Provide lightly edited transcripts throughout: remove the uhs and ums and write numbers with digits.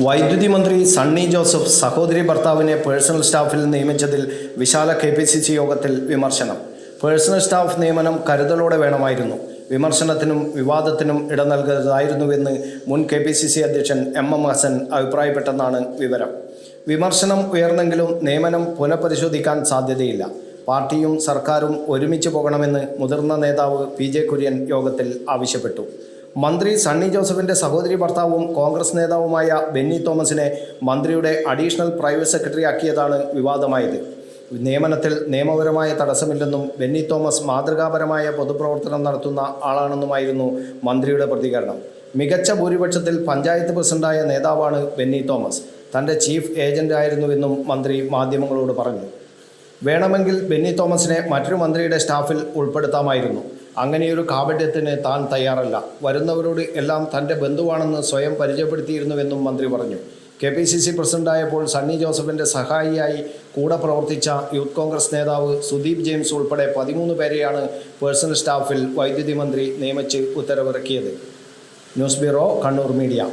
വൈദ്യുതി മന്ത്രി സണ്ണി ജോസഫ് സഹോദരി ഭർത്താവിനെ പേഴ്സണൽ സ്റ്റാഫിൽ നിയമിച്ചതിൽ വിശാല KPCC യോഗത്തിൽ വിമർശനം. പേഴ്സണൽ സ്റ്റാഫ് നിയമനം കരുതലോടെ വേണമായിരുന്നു. വിമർശനത്തിനും വിവാദത്തിനും ഇട നൽകരുതായിരുന്നുവെന്ന് മുൻ KPCC അധ്യക്ഷൻ MM ഹസൻ അഭിപ്രായപ്പെട്ടെന്നാണ് വിവരം. വിമർശനം ഉയർന്നെങ്കിലും നിയമനം പുനഃപരിശോധിക്കാൻ സാധ്യതയില്ല. പാർട്ടിയും സർക്കാരും ഒരുമിച്ച് പോകണമെന്ന് മുതിർന്ന നേതാവ് PJ കുര്യൻ യോഗത്തിൽ ആവശ്യപ്പെട്ടു. മന്ത്രി സണ്ണി ജോസഫിൻ്റെ സഹോദരി ഭർത്താവും കോൺഗ്രസ് നേതാവുമായ ബെന്നി തോമസിനെ മന്ത്രിയുടെ അഡീഷണൽ പ്രൈവറ്റ് സെക്രട്ടറി ആക്കിയതാണ് വിവാദമായത്. നിയമനത്തിൽ നിയമപരമായ തടസ്സമില്ലെന്നും ബെന്നി തോമസ് മാതൃകാപരമായ പൊതുപ്രവർത്തനം നടത്തുന്ന ആളാണെന്നുമായിരുന്നു മന്ത്രിയുടെ പ്രതികരണം. മികച്ച ഭൂരിപക്ഷത്തിൽ പഞ്ചായത്ത് പ്രസിഡന്റായ നേതാവാണ് ബെന്നി തോമസ്. തൻ്റെ ചീഫ് ഏജന്റ് ആയിരുന്നുവെന്നും മന്ത്രി മാധ്യമങ്ങളോട് പറഞ്ഞു. വേണമെങ്കിൽ ബെന്നി തോമസിനെ മറ്റൊരു മന്ത്രിയുടെ സ്റ്റാഫിൽ ഉൾപ്പെടുത്താമായിരുന്നു. അങ്ങനെയൊരു കാപട്യത്തിന് താൻ തയ്യാറല്ല. വരുന്നവരോട് എല്ലാം തൻ്റെ ബന്ധുവാണെന്ന് സ്വയം പരിചയപ്പെടുത്തിയിരുന്നുവെന്നും മന്ത്രി പറഞ്ഞു. KPCC പ്രസിഡന്റായപ്പോൾ സണ്ണി ജോസഫിൻ്റെ സഹായിയായി കൂടെ പ്രവർത്തിച്ച യൂത്ത് കോൺഗ്രസ് നേതാവ് സുദീപ് ജെയിംസ് ഉൾപ്പെടെ 13 പേരെയാണ് പേഴ്സണൽ സ്റ്റാഫിൽ വൈദ്യുതി മന്ത്രി നിയമിച്ച് ഉത്തരവിറക്കിയത്. News bureau, Kannur media.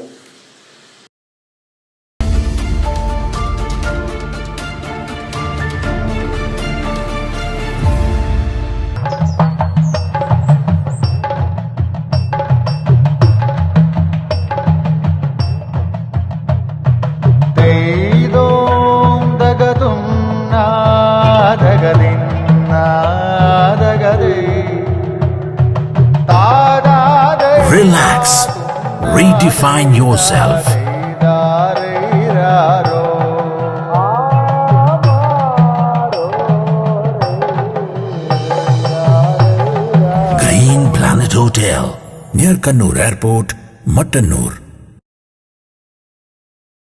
Relax. Redefine yourself. Green Planet Hotel near Kannur Airport, Mattanur.